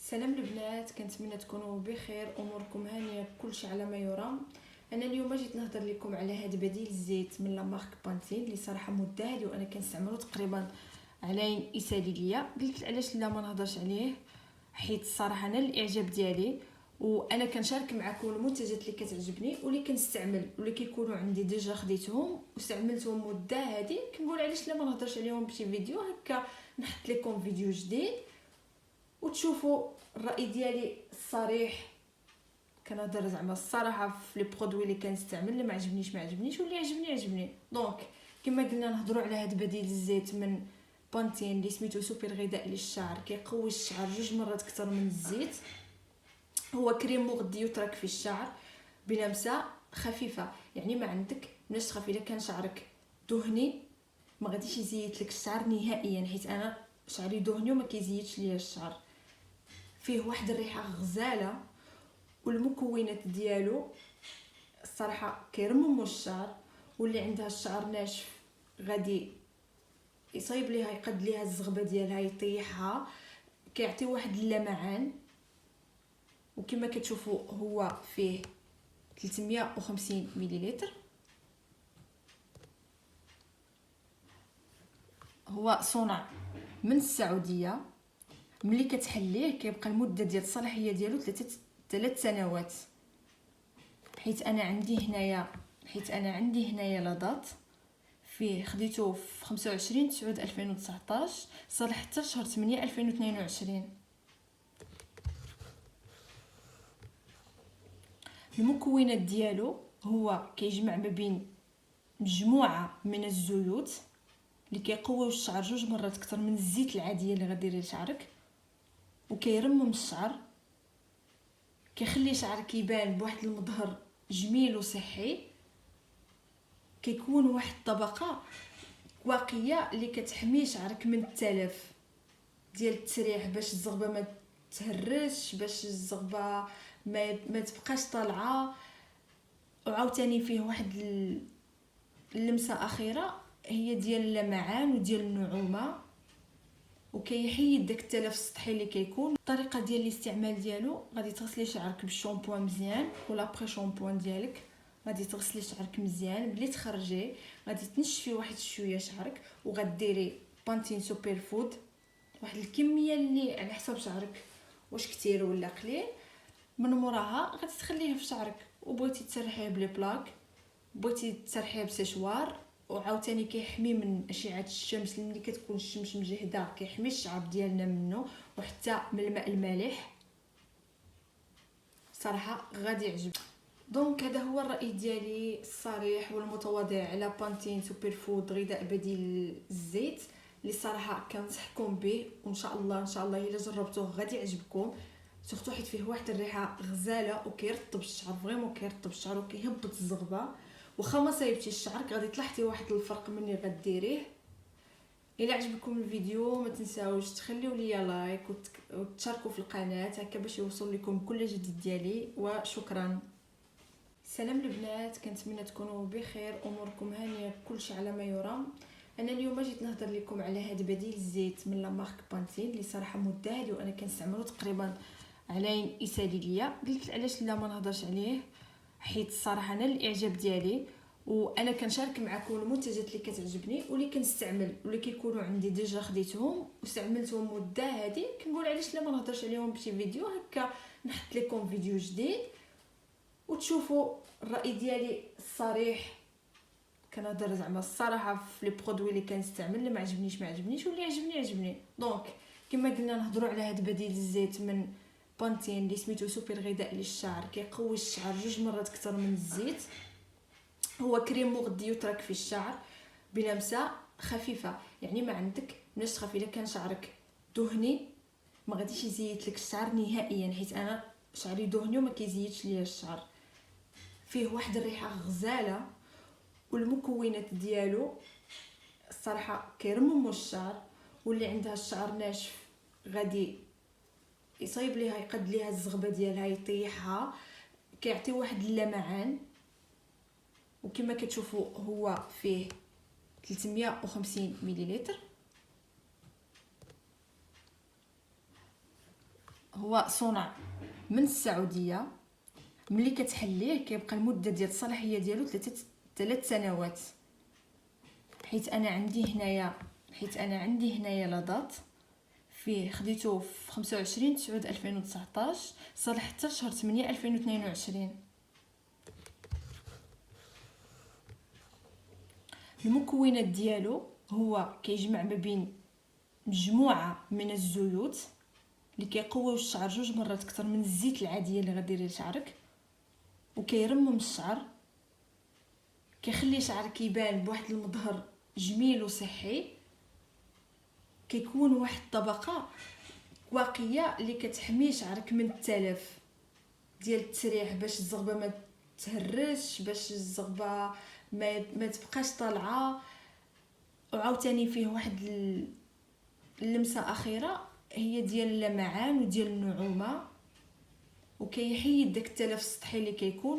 سلام البنات، كنتمنى تكونوا بخير، اموركم هانيه، كلشي على ما يرام. انا اليوم جيت نهضر لكم على هذا بديل الزيت من لا مارك بانتين اللي صراحه مده هادي وانا كنستعملو تقريبا عامين يسالي ليا. قلت علاش لا ما نهضرش عليه، حيت الصراحه انا الاعجاب ديالي وانا كنشارك معكم المنتجات اللي كتعجبني واللي كنستعمل واللي كيكونوا عندي ديجا خديتهم واستعملتهم مده هادي. كنقول علاش لا ما نهضرش عليهم بشي فيديو هكا، نحط لكم فيديو جديد وتشوفوا الراي ديالي الصريح. كنهضر زعما الصراحه في لي برودوي اللي كنستعمل، اللي ما عجبنيش واللي عجبني. دونك كما قلنا نهضروا على هذا بديل الزيت من بانتين اللي سميتو سوبر غذاء للشعر، كيقوي الشعر 2 مرات اكثر من الزيت. هو كريم مغذي يترك في الشعر بلمسه خفيفه، يعني ما عندك مناش تخاف الا كان شعرك دهني ما غاديش يزيت لك الشعر نهائيا، حيت انا شعري دهني وما كيزيدش ليا الشعر. فيه واحد الريحه غزاله والمكونات ديالو الصراحه كيرمموا الشعر، واللي عندها الشعر ناشف غادي يصايب ليها يقد ليها الزغبه ديالها يطيحها، كيعطي واحد اللمعان. وكما كتشوفوا هو فيه 350 مليلتر. هو صنع من السعوديه، ملي كتحليه كيبقى المده ديال الصلاحيه ديالو 3 سنوات. حيت انا عندي هنايا لاضات فيه، خديته في 25/9/2019 صالح حتى شهر 8/2022. المكونات ديالو هو كيجمع ما بين مجموعه من الزيوت اللي كيقويو الشعر 2 مرات اكثر من الزيت العاديه اللي غديري لشعرك، وكيرمم الشعر، كيخلي شعرك يبان بواحد المظهر جميل وصحي. كيكون واحد الطبقه واقيه اللي كتحمي شعرك من التلف ديال التسريح، باش الزغبه ما تهرش، باش الزغبه ما تبقاش طالعه. وعاوتاني فيه واحد اللمسه اخيره هي ديال اللمعان وديال النعومه، وكيحيد داك التلف السطحي اللي كيكون. الطريقه ديال الاستعمال ديالو، غادي تغسلي شعرك بالشامبوان مزيان ولا بري شامبوان ديالك، غادي تغسلي شعرك مزيان. بلي تخرجي غادي تنشفي واحد شويه شعرك، وغديري بانتين سوبر فود واحد الكميه اللي على حساب شعرك واش كتير ولا قليل. من موراها غادي تخليه في شعرك، وبغيتي تسرحيه بلي بلاك، بغيتي تسرحيه بسيشوار. وعاوتاني كيحمي من اشعه الشمس، ملي كتكون الشمس مجهده كيحمي الشعر ديالنا منه، وحتى من الماء المالح. صراحه غادي يعجب. دونك هذا هو الراي ديالي الصريح والمتواضع على بانتين سوبر فود غذاء بديل الزيت، اللي صراحه كنصحكم به. وان شاء الله الا جربتوه غادي يعجبكم، سورتو حيت فيه واحد الريحه غزاله وكيرطب الشعر، فريمون كيرطب الشعر وكيهبط الزغبه. واخا ما صايبتيش شعرك غادي تلاحظي واحد الفرق ملي غديريه. الى عجبكم الفيديو ما تنساوش تخليو ليا لايك وتشاركوا في القناه هكا باش يوصل لكم كل جديد ديالي. وشكرا. سلام البنات، كنتمنى تكونوا بخير، اموركم هانيه، كلشي على ما يرام. انا اليوم جيت نهضر لكم على هذا بديل الزيت من لا مارك بانتين اللي صراحه مده هادي وانا كنستعملو تقريبا عامين يسالي ليا. قلت علاش لا ما نهضرش عليه، حيت الصراحه انا الاعجاب ديالي وانا كنشارك معكم المنتجات اللي كتعجبني واللي كنستعمل واللي كيكونوا عندي ديجا خديتهم واستعملتهم مده هادي. كنقول علاش لا ما نهضرش عليهم بشي فيديو هكا، نحط لكم فيديو جديد وتشوفوا الراي ديالي الصريح. كنهضر زعما الصراحه في لي برودوي اللي كنستعمل، اللي ما عجبنيش واللي عجبني. دونك كما قلنا نهضروا على هذا بديل الزيت من بانتين اللي سميتو سوبر غذاء للشعر، كيقوي الشعر 2 مرات اكثر من الزيت. هو كريم مغذي يترك في الشعر بلمسه خفيفه، يعني ما عندك مناش تخاف الا كان شعرك دهني ما غاديش يزيد لك الشعر نهائيا، حيت انا شعري دهني وما كيزيدش ليا الشعر. فيه واحد الريحه غزاله والمكونات ديالو الصراحه كيرمموا الشعر، واللي عندها الشعر ناشف غادي يصايب ليها يقد ليها الزغبه ديالها يطيحها، كيعطي واحد اللمعان. وكما كتشوفوا هو فيه 350 مليلتر. هو صنع من السعوديه. ملي كتحليه كيبقى المده ديال الصلاحيه ديالو 3 سنوات. حيت انا عندي هنايا لاضات فيه خديته في 25/9/2019 صالح حتى شهر 8/2022. المكونات ديالو هو كيجمع ما بين مجموعه من الزيوت اللي كيقويو الشعر 2 مرات اكثر من الزيت العاديه اللي غديري لشعرك، وكيرمم الشعر، كيخلي شعرك يبان بواحد المظهر جميل وصحي، كيكون واحد الطبقه واقيه اللي كتحمي شعرك من التلف ديال التسريح، باش الزغبه ما تهرش، باش الزغبه ما تبقاش طالعه. وعاوتاني فيه واحد اللمسه اخيره هي ديال اللمعان وديال النعومه، وكيحيد داك التلف السطحي اللي كيكون.